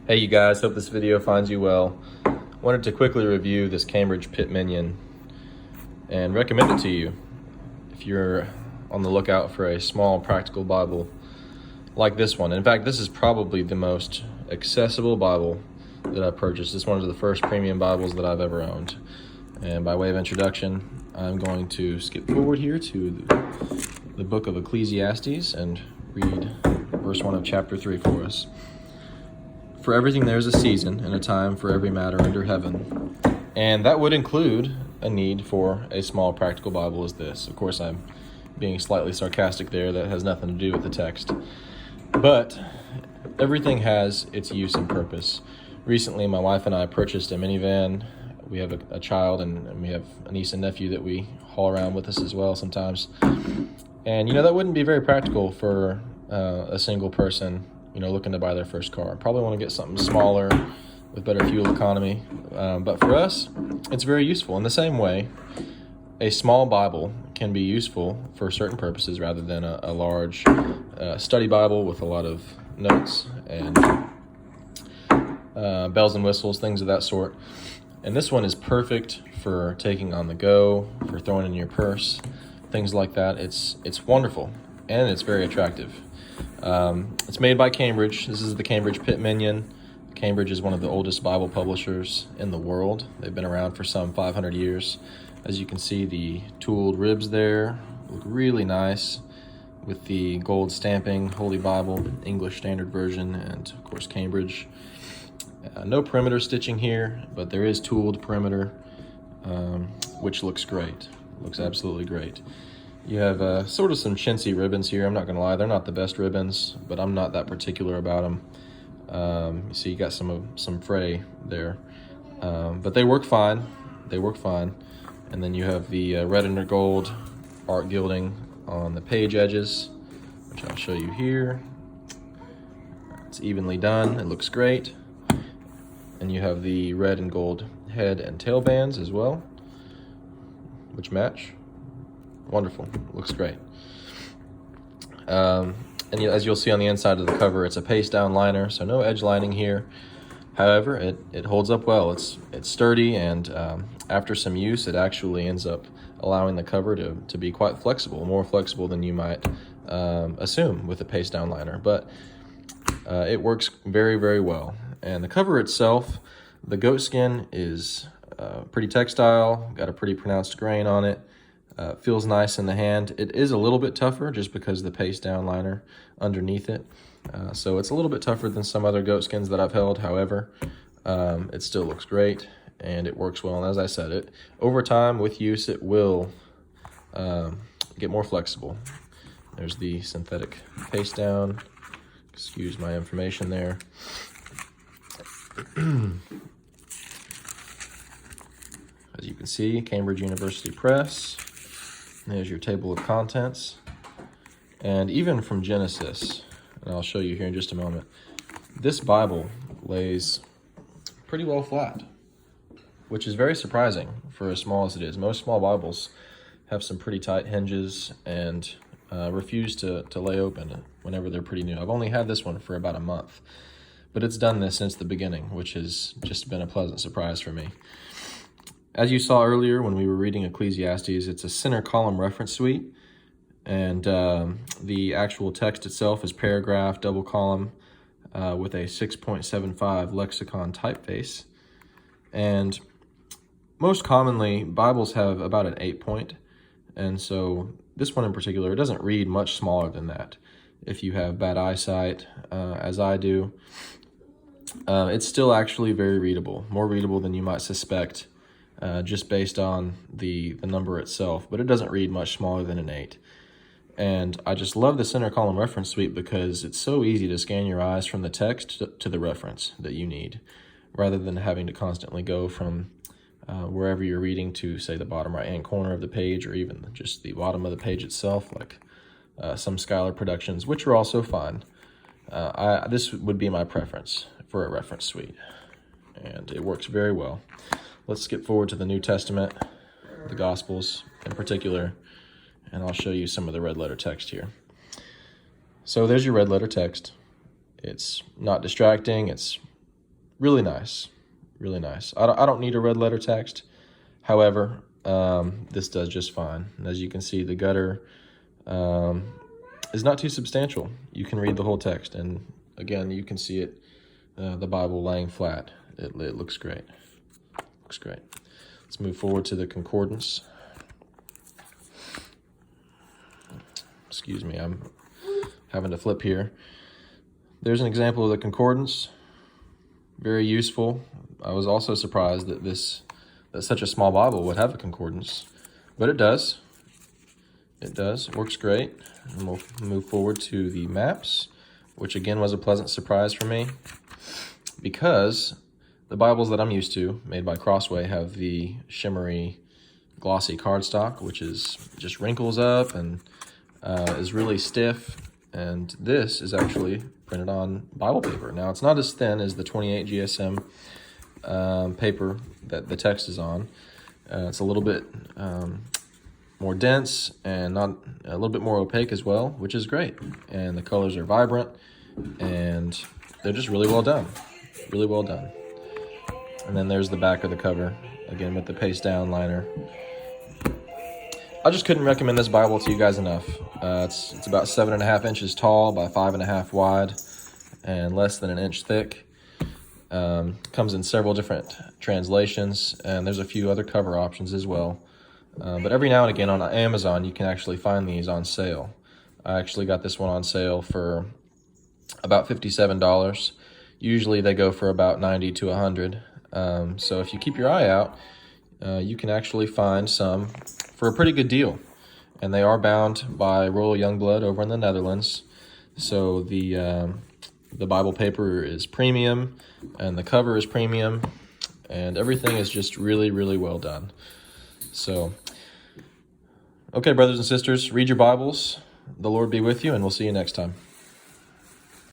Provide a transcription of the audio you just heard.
Hey you guys, hope this video finds you well. Wanted to quickly review this Cambridge Pitt Minion and recommend it to you if you're on the lookout for a small practical Bible like this one. In fact, this is probably the most accessible Bible that I've purchased. This is one of the first premium Bibles that I've ever owned. And by way of introduction, I'm going to skip forward here to the book of Ecclesiastes and read verse 1 of chapter 3 for us. For everything there is a season and a time for every matter under heaven. And that would include a need for a small practical Bible as this. Of course, I'm being slightly sarcastic there. That has nothing to do with the text. But everything has its use and purpose. Recently, my wife and I purchased a minivan. We have a child and we have a niece and nephew that we haul around with us as well sometimes. And, that wouldn't be very practical for a single person looking to buy their first car. Probably want to get something smaller with better fuel economy. But for us, it's very useful. In the same way, a small Bible can be useful for certain purposes rather than a large study Bible with a lot of notes and bells and whistles, things of that sort. And this one is perfect for taking on the go, for throwing in your purse, things like that. It's wonderful, and it's very attractive. It's made by Cambridge. This is the Cambridge Pitt Minion. Cambridge is one of the oldest Bible publishers in the world. They've been around for some 500 years. As you can see, the tooled ribs there look really nice with the gold stamping, Holy Bible, English Standard Version, and of course Cambridge. No perimeter stitching here, but there is tooled perimeter, which looks great. Looks absolutely great. You have sort of some chintzy ribbons here. I'm not going to lie, they're not the best ribbons, but I'm not that particular about them. You see you got some fray there, but they work fine. They work fine. And then you have the red and gold art gilding on the page edges, which I'll show you here. It's evenly done. It looks great. And you have the red and gold head and tail bands as well, which match. Wonderful. Looks great. And as you'll see on the inside of the cover, it's a paste down liner, so no edge lining here. However, it holds up well. It's sturdy, and after some use, it actually ends up allowing the cover to be quite flexible, more flexible than you might assume with a paste down liner. But it works very, very well. And the cover itself, the goatskin is pretty textile, got a pretty pronounced grain on it. Feels nice in the hand. It is a little bit tougher just because of the paste down liner underneath it. So it's a little bit tougher than some other goatskins that I've held. However, it still looks great and it works well. And as I said, over time with use, it will get more flexible. There's the synthetic paste down. Excuse my information there. As you can see, Cambridge University Press. There's your table of contents. And even from Genesis, and I'll show you here in just a moment, this Bible lays pretty well flat, which is very surprising for as small as it is. Most small Bibles have some pretty tight hinges and refuse to lay open whenever they're pretty new. I've only had this one for about a month, but it's done this since the beginning, which has just been a pleasant surprise for me. As you saw earlier when we were reading Ecclesiastes, it's a center column reference suite, and the actual text itself is paragraph, double column, with a 6.75 lexicon typeface. And most commonly, Bibles have about an 8-point, and so this one in particular, it doesn't read much smaller than that. If you have bad eyesight, as I do, it's still actually very readable, more readable than you might suspect. Just based on the number itself, but it doesn't read much smaller than an 8. And I just love the center column reference suite because it's so easy to scan your eyes from the text to the reference that you need, rather than having to constantly go from wherever you're reading to, say, the bottom right-hand corner of the page, or even just the bottom of the page itself, like some Schuyler productions, which are also fine. This would be my preference for a reference suite, and it works very well. Let's skip forward to the New Testament, the Gospels in particular, and I'll show you some of the red letter text here. So there's your red letter text. It's not distracting. It's Really nice, really nice. I don't need a red letter text. However, this does just fine. And as you can see, the gutter is not too substantial. You can read the whole text, and again, you can see it, the Bible laying flat. It looks great. Looks great. Let's move forward to the concordance. Excuse me, I'm having to flip here. There's an example of the concordance. Very useful. I was also surprised that such a small Bible would have a concordance, but it does. It does. It works great. And we'll move forward to the maps, which again was a pleasant surprise for me, because the Bibles that I'm used to, made by Crossway, have the shimmery, glossy cardstock, which is just wrinkles up and is really stiff. And this is actually printed on Bible paper. Now, it's not as thin as the 28 GSM paper that the text is on. It's a little bit more dense and not a little bit more opaque as well, which is great. And the colors are vibrant, and they're just really well done. Really well done. And then there's the back of the cover, again with the paste down liner. I just couldn't recommend this Bible to you guys enough. It's about 7.5 inches tall by 5.5 wide and less than an inch thick. Comes in several different translations, and there's a few other cover options as well. But every now and again on Amazon, you can actually find these on sale. I actually got this one on sale for about $57. Usually they go for about $90 to $100. So if you keep your eye out, you can actually find some for a pretty good deal. And they are bound by Royal Youngblood over in the Netherlands. So the Bible paper is premium, and the cover is premium, and everything is just really, really well done. So, okay, brothers and sisters, read your Bibles. The Lord be with you, and we'll see you next time.